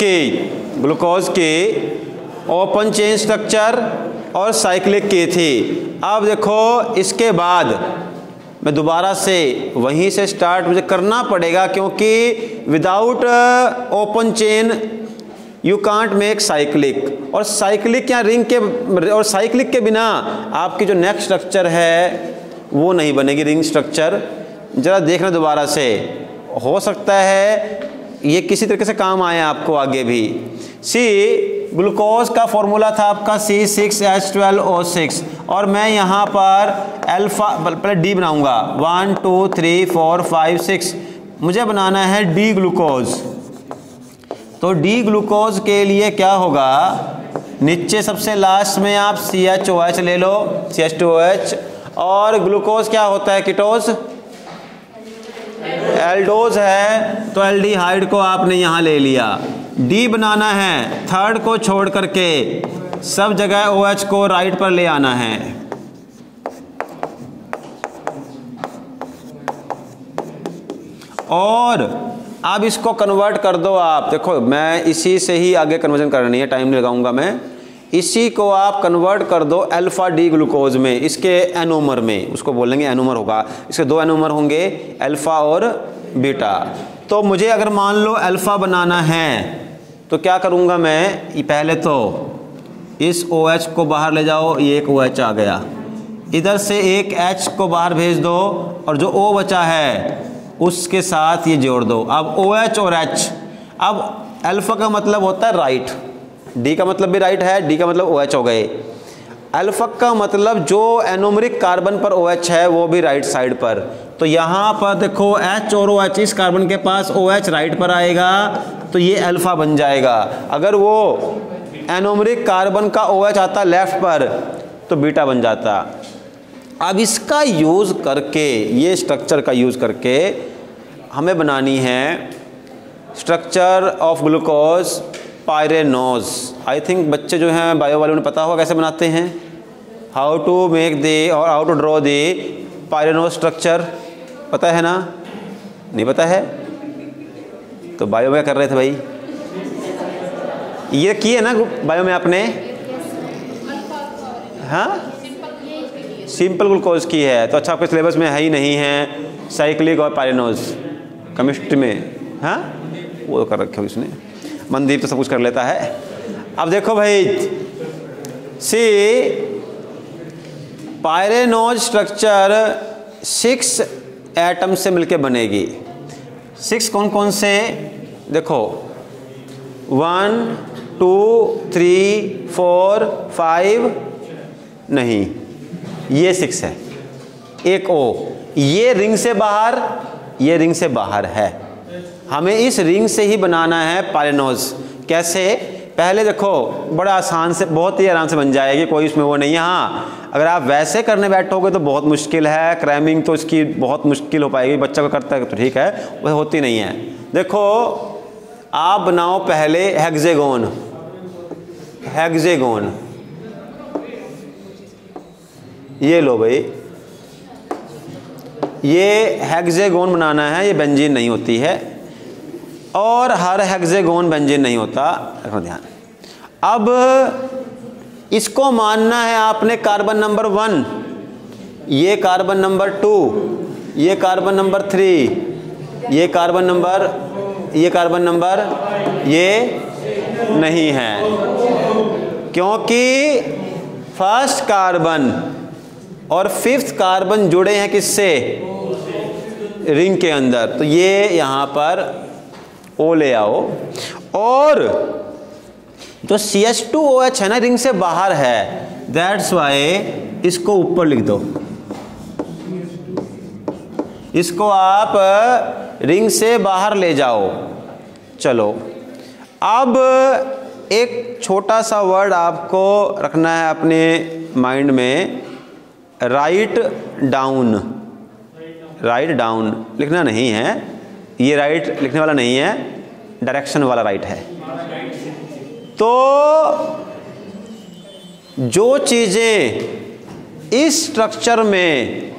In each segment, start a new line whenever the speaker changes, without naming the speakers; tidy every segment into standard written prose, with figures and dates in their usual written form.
की open chain structure और cyclic की थी। अब देखो इसके बाद मैं दोबारा से वहीं से स्टार्ट मुझे करना पड़ेगा, क्योंकि without open chain you can't make cyclic, और साइक्लिक या रिंग के और साइक्लिक के बिना आपकी जो नेक्स्ट स्ट्रक्चर है वो नहीं बनेगी रिंग स्ट्रक्चर। ज़रा देखना दोबारा से, हो सकता है ये किसी तरीके से काम आए आपको आगे भी। ग्लूकोज का फॉर्मूला था आपका C6H12O6, और मैं यहाँ पर अल्फा पहले डी बनाऊंगा 1 2 3 4 5 6, मुझे बनाना है डी ग्लूकोज। तो डी ग्लूकोज के लिए क्या होगा, नीचे सबसे लास्ट में आप CHOH ले लो, CH2OH, और ग्लूकोज क्या होता है, कीटोज, एल्डोज है, तो एल्डिहाइड को आपने यहाँ ले लिया। डी बनाना है, थर्ड को छोड़ करके सब जगह OH को राइट पर ले आना है। और अब इसको कन्वर्ट कर दो आप, देखो मैं इसी से ही आगे कन्वर्जन करनी है, टाइम नहीं लगाऊंगा मैं। इसी को आप कन्वर्ट कर दो अल्फा डी ग्लूकोज में, इसके एनोमर में, उसको बोलेंगे एनोमर होगा, इसके दो एनोमर होंगे अल्फा और बीटा। तो मुझे अगर मान लो अल्फा बनाना है तो क्या करूँगा मैं, पहले तो इस OH को बाहर ले जाओ, ये एक OH आ गया, इधर से एक H को बाहर भेज दो, और जो O बचा है उसके साथ ये जोड़ दो। अब OH और H, अब अल्फा का मतलब होता है राइट, डी का मतलब भी राइट है, डी का मतलब OH हो गए। अल्फा का मतलब जो एनोमरिक कार्बन पर OH है वो भी राइट साइड पर। तो यहाँ पर देखो H और OH, इस कार्बन के पास OH राइट पर आएगा तो ये अल्फा बन जाएगा। अगर वो एनोमरिक कार्बन का OH आता लेफ्ट पर तो बीटा बन जाता। अब इसका यूज़ करके, ये स्ट्रक्चर का यूज़ करके हमें बनानी है structure of glucose pyranose. I think बच्चे जो हैं बायो वालों ने पता होगा कैसे बनाते हैं, हाउ टू मेक दी और how to draw the pyranose structure, पता है ना? नहीं पता है तो बायो में कर रहे थे भाई, ये किए ना बायो में आपने? हाँ, सिंपल ग्लूकोज की है तो अच्छा, आपके सिलेबस में है ही नहीं है साइक्लिक और पायरेनोज केमिस्ट्री में। हाँ, वो कर रखे हो इसने, मनदीप तो सब कुछ कर लेता है। अब देखो भाई, पायरेनोज स्ट्रक्चर 6 एटम से मिलके बनेगी। 6 कौन कौन से, देखो 1 2 3 4 5, नहीं ये 6 है, एक O, ये रिंग से बाहर, ये रिंग से बाहर है, हमें इस रिंग से ही बनाना है पायरेनोज। कैसे, पहले देखो बड़ा आसान से, बहुत ही आराम से बन जाएगी, कोई इसमें वो नहीं है। हाँ, अगर आप वैसे करने बैठोगे तो बहुत मुश्किल है, क्रैमिंग तो इसकी बहुत मुश्किल हो पाएगी, बच्चा को करता है तो ठीक है, वह होती नहीं है। देखो आप बनाओ पहले हेक्सेगोन, हेक्सेगोन ये लो भाई, ये हेक्सेगोन बनाना है, ये बेंजीन नहीं होती है, और हर हेक्सेगोन बेंजीन नहीं होता, रखना ध्यान। अब इसको मानना है आपने कार्बन नंबर 1, ये कार्बन नंबर 2, ये कार्बन नंबर 3, ये कार्बन नंबर, ये कार्बन नंबर, ये नहीं है, क्योंकि फर्स्ट कार्बन और 5th कार्बन जुड़े हैं किससे, रिंग के अंदर, तो ये यहाँ पर O ले आओ। और जो CH2OH है ना, रिंग से बाहर है, दैट्स वाई इसको ऊपर लिख दो, इसको आप रिंग से बाहर ले जाओ। चलो, अब एक छोटा सा वर्ड आपको रखना है अपने माइंड में, राइट डाउन। राइट डाउन लिखना नहीं है, ये राइट लिखने वाला नहीं है, डायरेक्शन वाला राइट है। तो जो चीज़ें इस स्ट्रक्चर में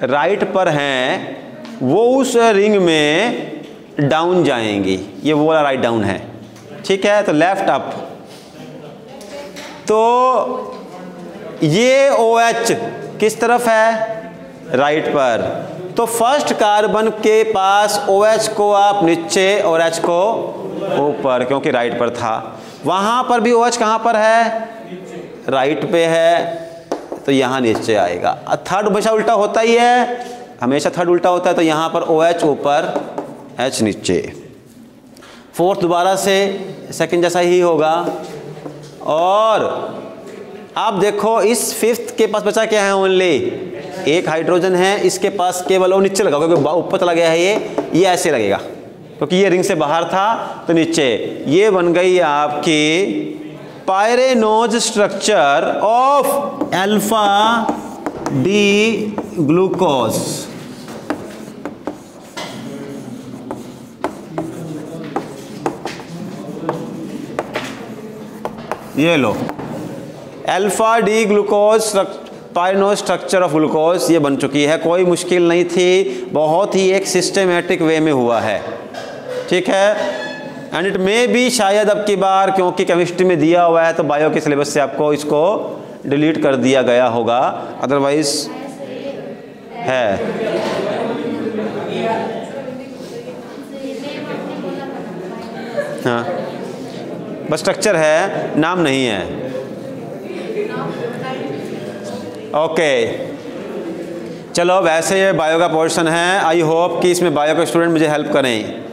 राइट पर हैं वो उस रिंग में डाउन जाएंगी, ये वो वाला राइट डाउन है, ठीक है, तो लेफ्ट अप। तो ये OH किस तरफ है? राइट पर। तो फर्स्ट कार्बन के पास OH को आप नीचे और H को ऊपर, क्योंकि राइट पर था। वहां पर भी OH कहां पर है? राइट पे है, तो यहां नीचे आएगा। थर्ड हमेशा उल्टा होता ही है, हमेशा थर्ड उल्टा होता है, तो यहां पर OH ऊपर H नीचे। फोर्थ दोबारा से सेकंड जैसा ही होगा। और आप देखो इस फिफ्थ के पास बचा क्या है? ओनली एक हाइड्रोजन है, इसके पास केवल वो नीचे लगा, क्योंकि ऊपर चला गया है ये ऐसे लगेगा, क्योंकि ये रिंग से बाहर था तो नीचे। ये बन गई आपकी pyranose structure of alpha D glucose. ये लो, alpha D glucose pyranose structure of glucose ये बन चुकी है। कोई मुश्किल नहीं थी, बहुत ही एक सिस्टमेटिक वे में हुआ है, ठीक है। एंड इट मे बी शायद अब की बार, क्योंकि केमिस्ट्री में दिया हुआ है तो बायो के सिलेबस से आपको इसको डिलीट कर दिया गया होगा, अदरवाइज है। हाँ, बस स्ट्रक्चर है, नाम नहीं है। ओके, चलो वैसे ये बायो का पोर्शन है। आई होप कि इसमें बायो के स्टूडेंट मुझे हेल्प करें।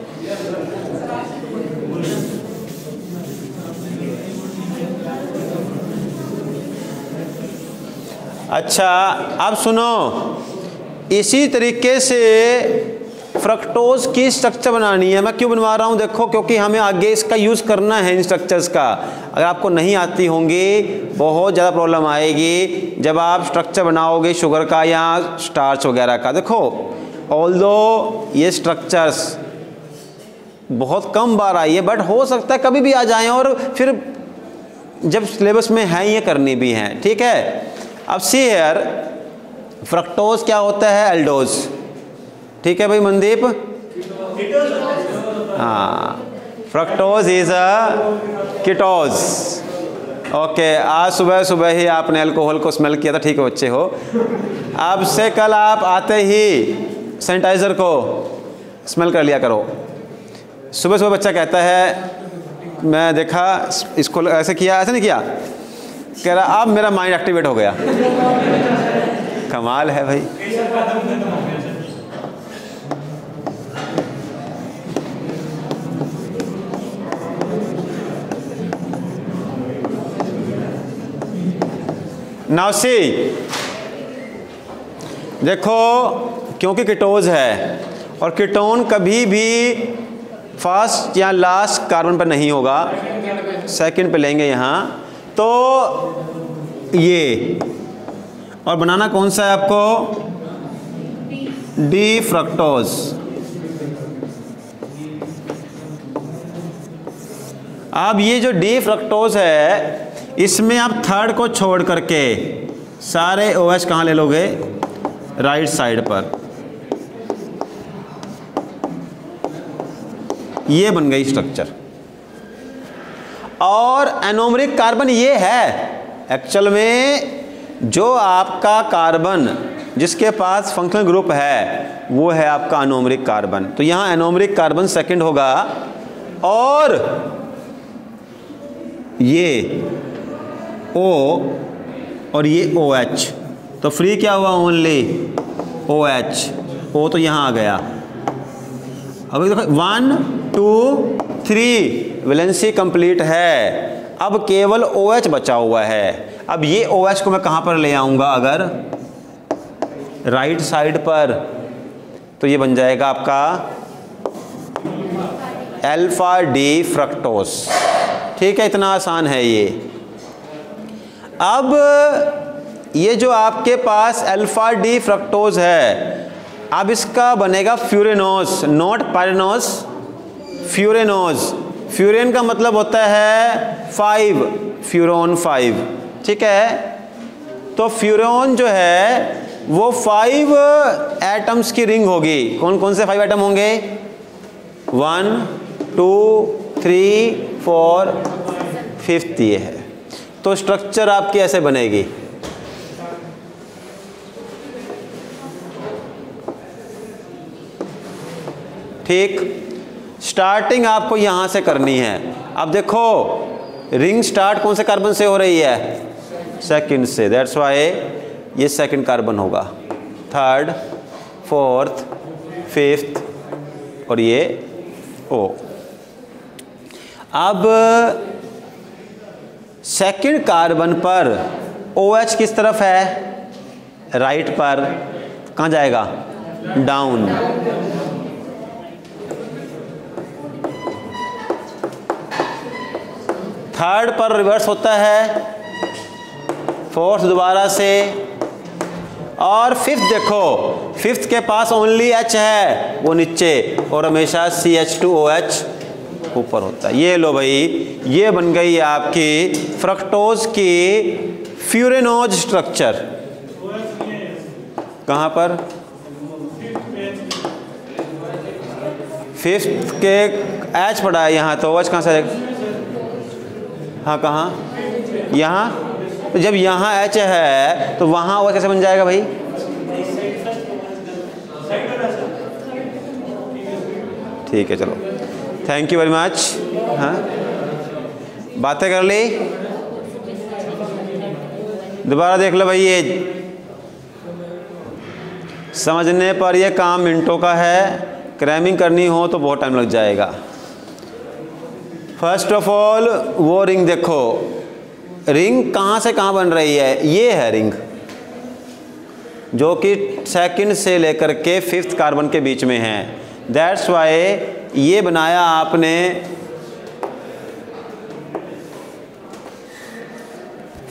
अच्छा, अब सुनो, इसी तरीके से फ्रक्टोज की स्ट्रक्चर बनानी है। मैं क्यों बनवा रहा हूँ? देखो, क्योंकि हमें आगे इसका यूज़ करना है इन स्ट्रक्चर्स का। अगर आपको नहीं आती होंगी बहुत ज़्यादा प्रॉब्लम आएगी जब आप स्ट्रक्चर बनाओगे शुगर का या स्टार्च वगैरह का। देखो, ऑल्दो ये स्ट्रक्चर्स बहुत कम बार आई है, बट हो सकता है कभी भी आ जाएं, और फिर जब सिलेबस में है ये करनी भी है, ठीक है। अब सी हियर, फ्रक्टोज क्या होता है? एल्डोज, ठीक है भाई मनदीप? हाँ, फ्रक्टोज इज अ कीटोज। ओके, आज सुबह सुबह ही आपने अल्कोहल को स्मेल किया था, ठीक है बच्चे हो। अब से कल आप आते ही सैनिटाइज़र को स्मेल कर लिया करो। सुबह सुबह बच्चा कहता है, मैं देखा इसको ऐसे किया, ऐसे नहीं किया, कह रहा अब मेरा माइंड एक्टिवेट हो गया। कमाल है भाई। नाउ सी, देखो, क्योंकि कीटोज है और कीटोन कभी भी फर्स्ट या लास्ट कार्बन पर नहीं होगा, सेकंड पे लेंगे यहाँ। तो ये, और बनाना कौन सा है आपको? D fructose. अब ये जो डी फ्रक्टोज है, इसमें आप थर्ड को छोड़ करके सारे OH कहाँ ले लोगे? राइट साइड पर। ये बन गई स्ट्रक्चर। और एनोमरिक कार्बन ये है एक्चुअल में, जो आपका कार्बन जिसके पास फंक्शनल ग्रुप है वो है आपका एनोमरिक कार्बन। तो यहां एनोमरिक कार्बन सेकंड होगा, और ये O और ये OH, तो फ्री क्या हुआ? Only OH। O तो यहां आ गया। अब देखो 1 2 3 वैलेंसी कंप्लीट है। अब केवल OH बचा हुआ है। अब ये OH को मैं कहां पर ले आऊंगा? अगर राइट साइड पर, तो ये बन जाएगा आपका अल्फा डी फ्रक्टोज, ठीक है। इतना आसान है ये। अब ये जो आपके पास अल्फा डी फ्रक्टोज है, अब इसका बनेगा फ्यूरेनोज, नॉट पायरेनोज, फ्यूरेनोज। फ्यूरेन का मतलब होता है 5, फ्यूरोन 5, ठीक है। तो फ्यूरोन जो है वो 5 एटम्स की रिंग होगी। कौन कौन से 5 एटम होंगे? 1 2 3 4 5th ये है। तो स्ट्रक्चर आपकी ऐसे बनेगी। ठीक, स्टार्टिंग आपको यहां से करनी है। अब देखो रिंग स्टार्ट कौन से कार्बन से हो रही है? सेकंड से, दैट्स वाई ये सेकंड कार्बन होगा, थर्ड, फोर्थ, फिफ्थ और ये O। अब सेकंड कार्बन पर OH किस तरफ है? राइट पर। कहाँ जाएगा? डाउन। थर्ड पर रिवर्स होता है, फोर्थ दोबारा से, और फिफ्थ देखो, फिफ्थ के पास ओनली H है, वो नीचे, और हमेशा CH2OH ऊपर होता है। ये लो भाई, ये बन गई आपकी फ्रक्टोज की फ्यूरेनोज स्ट्रक्चर। कहाँ पर? फिफ्थ के H पड़ा है यहाँ, तो OH कहाँ से? हाँ कहाँ? यहाँ। तो जब यहाँ H है तो वहाँ OH कैसे बन जाएगा भाई? ठीक है, चलो, थैंक यू वेरी मच। हाँ, बातें कर ली, दोबारा देख लो भाई। ये समझने पर ये काम मिनटों का है, क्रैमिंग करनी हो तो बहुत टाइम लग जाएगा। फर्स्ट ऑफ ऑल वो रिंग देखो, रिंग कहाँ से कहाँ बन रही है? ये है रिंग, जो कि सेकंड से लेकर के फिफ्थ कार्बन के बीच में है। दैट्स वाई ये बनाया आपने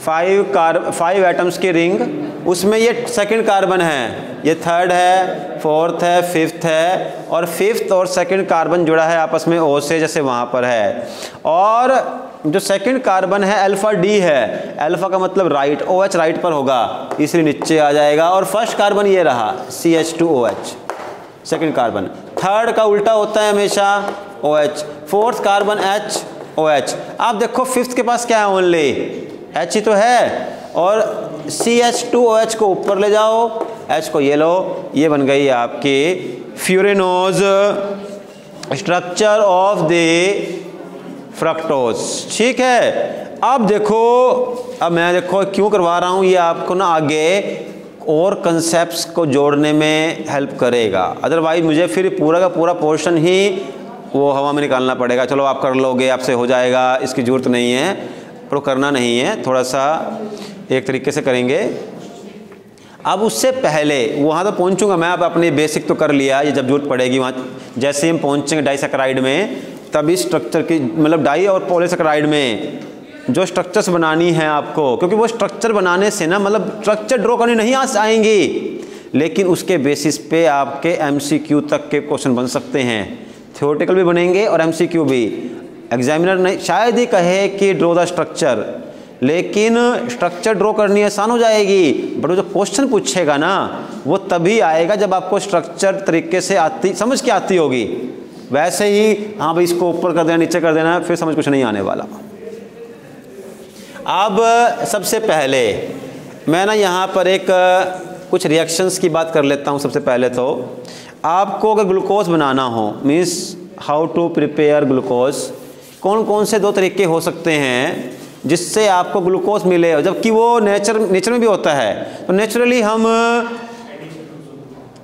5 एटम्स की रिंग, उसमें ये सेकंड कार्बन है, ये थर्ड है, फोर्थ है, फिफ्थ है, और फिफ्थ और सेकंड कार्बन जुड़ा है आपस में O से, जैसे वहाँ पर है। और जो सेकंड कार्बन है अल्फा D है, अल्फा का मतलब राइट, OH राइट पर होगा, इसलिए नीचे आ जाएगा। और फर्स्ट कार्बन ये रहा CH2OH, सेकंड कार्बन। थर्ड का उल्टा होता है हमेशा, OH। Fourth carbon HOH। आप देखो फिफ्थ के पास क्या है? ओनली H ही तो है, और CH2OH को ऊपर ले जाओ, H को ये लो, ये बन गई आपकी फ्यूरेनोज स्ट्रक्चर ऑफ द फ्रक्टोज। ठीक है, अब देखो, अब मैं देखो क्यों करवा रहा हूँ, ये आपको ना आगे और कंसेप्ट्स को जोड़ने में हेल्प करेगा। अदरवाइज मुझे फिर पूरा का पूरा पोर्शन ही वो हवा में निकालना पड़ेगा। चलो आप कर लोगे, आपसे हो जाएगा, इसकी ज़रूरत नहीं है, पर करना नहीं है, थोड़ा सा एक तरीके से करेंगे। अब उससे पहले वहाँ तो पहुँचूँगा मैं, अब अपने बेसिक तो कर लिया, ये जब जरूरत पड़ेगी वहाँ, जैसे हम पहुँचेंगे डाइसैकेराइड में, तभी स्ट्रक्चर की, मतलब डाई और पॉलीसैकेराइड में जो स्ट्रक्चर्स बनानी है आपको, क्योंकि वो स्ट्रक्चर बनाने से ना, मतलब स्ट्रक्चर ड्रॉ करनी नहीं आएंगी, लेकिन उसके बेसिस पे आपके MCQ तक के क्वेश्चन बन सकते हैं, थ्योरेटिकल भी बनेंगे और MCQ भी। एग्जामिनर नहीं शायद ही कहे कि ड्रॉ द स्ट्रक्चर, लेकिन स्ट्रक्चर ड्रॉ करनी आसान हो जाएगी, बट वो जो क्वेश्चन पूछेगा ना, वो तभी आएगा जब आपको स्ट्रक्चर तरीके से आती, समझ के आती होगी। वैसे ही हाँ भाई इसको ऊपर कर देना, नीचे कर देना, फिर समझ कुछ नहीं आने वाला। अब सबसे पहले मैं ना यहाँ पर एक कुछ रिएक्शंस की बात कर लेता हूँ। सबसे पहले तो आपको अगर ग्लूकोज बनाना हो, means how to prepare glucose, कौन कौन से 2 तरीके हो सकते हैं जिससे आपको ग्लूकोज मिले, जबकि वो नेचर में भी होता है। तो नेचुरली हम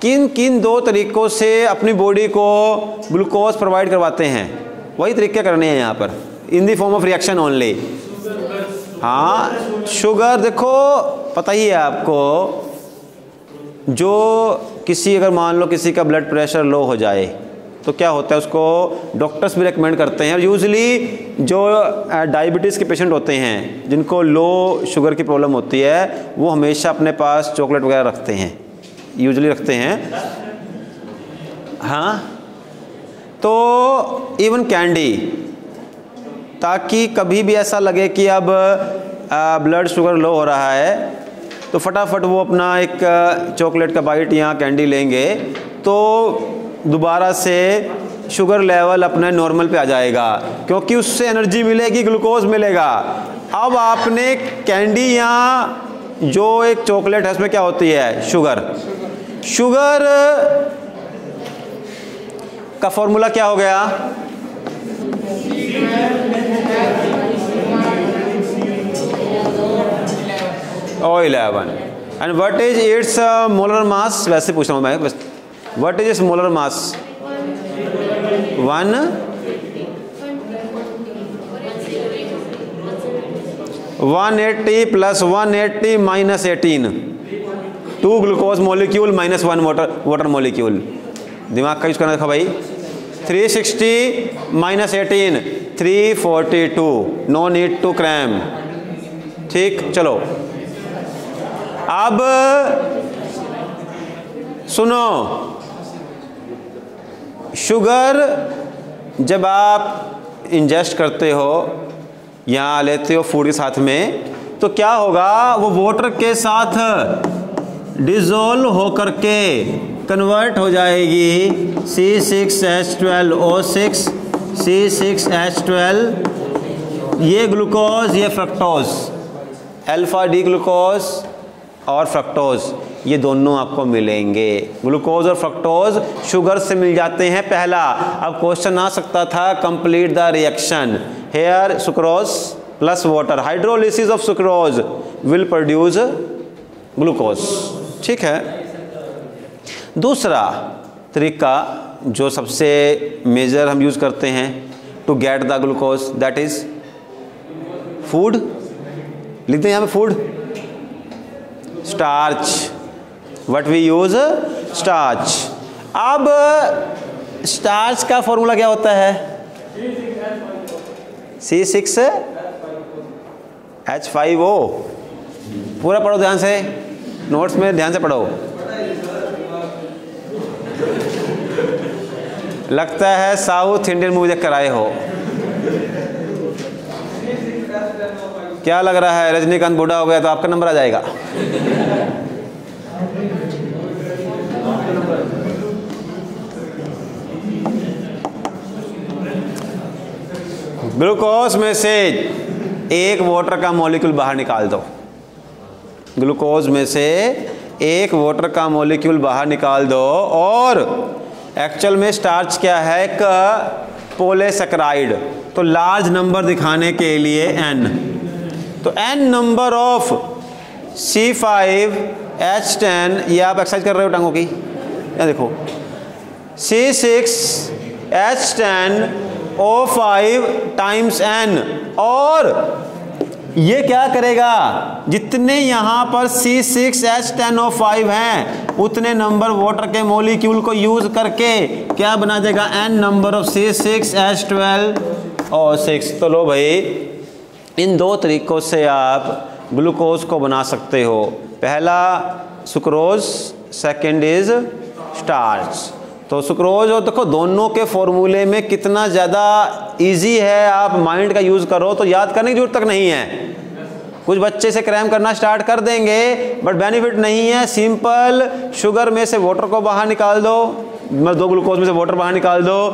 किन किन 2 तरीक़ों से अपनी बॉडी को ग्लूकोज प्रोवाइड करवाते हैं, वही तरीके करने हैं यहाँ पर, in the form of reaction only. हाँ, शुगर देखो पता ही है आपको, जो किसी, अगर मान लो किसी का ब्लड प्रेशर लो हो जाए तो क्या होता है, उसको डॉक्टर्स भी रेकमेंड करते हैं। और यूजुअली जो डायबिटीज़ के पेशेंट होते हैं, जिनको लो शुगर की प्रॉब्लम होती है, वो हमेशा अपने पास चॉकलेट वगैरह रखते हैं, यूजुअली रखते हैं। हाँ, तो इवन कैंडी, ताकि कभी भी ऐसा लगे कि अब ब्लड शुगर लो हो रहा है तो फटाफट वो अपना एक चॉकलेट का बाइट या कैंडी लेंगे, तो दोबारा से शुगर लेवल अपने नॉर्मल पे आ जाएगा, क्योंकि उससे एनर्जी मिलेगी, ग्लूकोज मिलेगा। अब आपने कैंडी या जो एक चॉकलेट है उसमें क्या होती है, शुगर। शुगर का फॉर्मूला क्या हो गया, O11 and what is its molar mass, वैसे पूछ रहा हूँ मैं, what is its molar mass, 180 plus 180 minus 18, 2 glucose molecule minus 1 water molecule. दिमाग का यूज करना देखा भाई। 360 minus 18 342, no need to cram. ठीक, चलो अब सुनो, शुगर जब आप इंजेस्ट करते हो या लेते हो फूड के साथ में, तो क्या होगा, वो वाटर के साथ डिजोल्व होकर के कन्वर्ट हो जाएगी C6H12O6, C6H12, ये ग्लूकोज, ये फ्रक्टोज, अल्फा डी ग्लूकोज और फ्रक्टोज, ये दोनों आपको मिलेंगे। ग्लूकोज और फ्रक्टोज शुगर से मिल जाते हैं, पहला। अब क्वेश्चन आ सकता था, complete the reaction, here sucrose plus water, hydrolysis of sucrose will produce glucose. ठीक है। दूसरा तरीका जो सबसे मेजर हम यूज करते हैं to get the glucose, that is food. लिखते हैं यहाँ पे food, starch, what we use, starch. अब स्टार्च का फॉर्मूला क्या होता है, C6H5O। पूरा पढ़ो ध्यान से, नोट्स में ध्यान से पढ़ो। लगता है साउथ इंडियन मूवी देख कर आए हो। क्या लग रहा है, रजनीकांत बूढ़ा हो गया तो आपका नंबर आ जाएगा। ग्लूकोज में से एक वाटर का मॉलिक्यूल बाहर निकाल दो, ग्लूकोज में से एक वाटर का मॉलिक्यूल बाहर निकाल दो, और एक्चुअल में स्टार्च क्या है, एक पॉलीसैकेराइड। तो लार्ज नंबर दिखाने के लिए n, तो n नंबर ऑफ C5H10, ये आप एक्सरसाइज कर रहे हो टांगों की, या देखो C6H10O5 टाइम्स n, और ये क्या करेगा, जितने यहाँ पर C6H10O5 हैं उतने नंबर वाटर के मॉलिक्यूल को यूज करके क्या बना देगा, n नंबर ऑफ C6H12O6। तो लो भाई, इन दो तरीकों से आप ग्लूकोज को बना सकते हो, पहला सुक्रोज, सेकंड इज स्टार्च। तो सुक्रोज और देखो दोनों के फॉर्मूले में कितना ज़्यादा इजी है, आप माइंड का यूज़ करो तो याद करने की जरूरत तक नहीं है। कुछ बच्चे से क्रैम करना स्टार्ट कर देंगे बट बेनिफिट नहीं है। सिंपल, शुगर में से वाटर को बाहर निकाल दो, मतलब 2 ग्लूकोज में से वाटर बाहर निकाल दो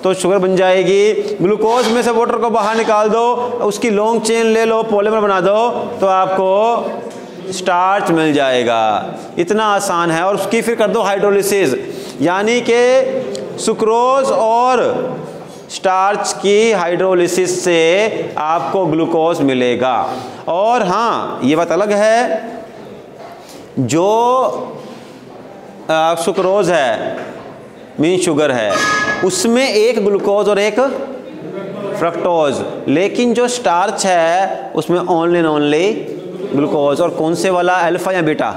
तो शुगर बन जाएगी। ग्लूकोज में से वाटर को बाहर निकाल दो, उसकी लॉन्ग चेन ले लो, पॉलीमर बना दो तो आपको स्टार्च मिल जाएगा। इतना आसान है। और उसकी फिर कर दो हाइड्रोलिसिस, यानी कि सुक्रोज और स्टार्च की हाइड्रोलिसिस से आपको ग्लूकोज मिलेगा। और हाँ, ये बात अलग है, जो सुक्रोज है मीन शुगर है, उसमें एक ग्लूकोज और एक फ्रक्टोज, लेकिन जो स्टार्च है उसमें ओनली एंड ओनली ग्लूकोज। और कौन से वाला, अल्फा या बीटा?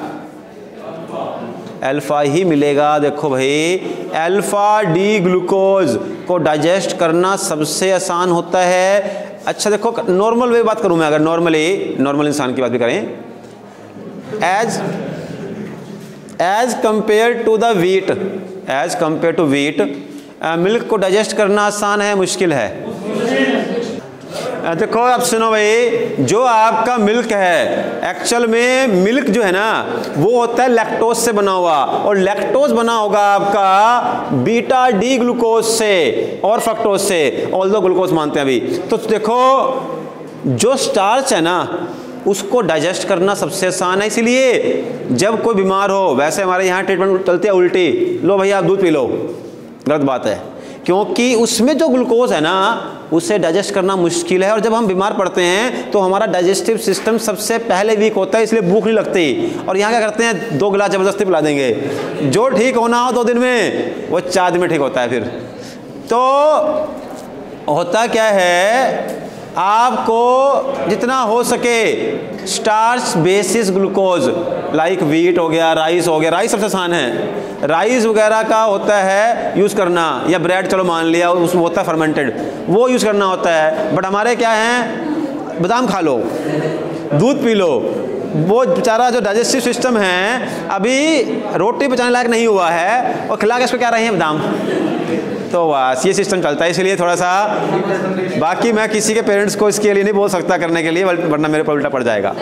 अल्फा ही मिलेगा। देखो भाई, अल्फा डी ग्लूकोज को डाइजेस्ट करना सबसे आसान होता है। अच्छा देखो, नॉर्मल वे बात करूं मैं, अगर नॉर्मल इंसान की बात भी करें, as compare to the wheat, as compare to wheat, milk को डाइजेस्ट करना आसान है, मुश्किल है? देखो अब सुनो भाई, जो आपका मिल्क है एक्चुअल में मिल्क जो है ना वो होता है लैक्टोज से बना हुआ, और लैक्टोज बना होगा आपका बीटा डी ग्लूकोज से और फ्रक्टोज से, ऑल्दो ग्लूकोज मानते हैं अभी। तो देखो जो स्टार्च है ना उसको डाइजेस्ट करना सबसे आसान है, इसीलिए जब कोई बीमार हो, वैसे हमारे यहाँ ट्रीटमेंट चलती है उल्टी, लो भैया आप दूध पी लो, गलत बात है, क्योंकि उसमें जो ग्लूकोज है ना उसे डाइजेस्ट करना मुश्किल है, और जब हम बीमार पड़ते हैं तो हमारा डाइजेस्टिव सिस्टम सबसे पहले वीक होता है, इसलिए भूख नहीं लगती, और यहाँ क्या करते हैं 2 गिलास ज़बरदस्ती पिला देंगे। जो ठीक होना हो 2 दिन में वो 4 दिन में ठीक होता है। फिर तो होता क्या है, आपको जितना हो सके starch basis glucose like wheat हो गया, राइस हो गया, राइस सबसे आसान है, राइस वगैरह का होता है यूज़ करना, या ब्रेड चलो मान लिया उसमें होता है फर्मेंटेड, वो यूज़ करना होता है। बट हमारे क्या है, बादाम खा लो, दूध पी लो, वो बेचारा जो डाइजेस्टिव सिस्टम है अभी रोटी पचाने लायक नहीं हुआ है, और खिला के इसको क्या रहे हैं बादाम, तो बस ये सिस्टम चलता है। इसलिए थोड़ा सा, बाकी मैं किसी के पेरेंट्स को इसके लिए नहीं बोल सकता करने के लिए, वरना मेरे पर उल्टा पड़ जाएगा।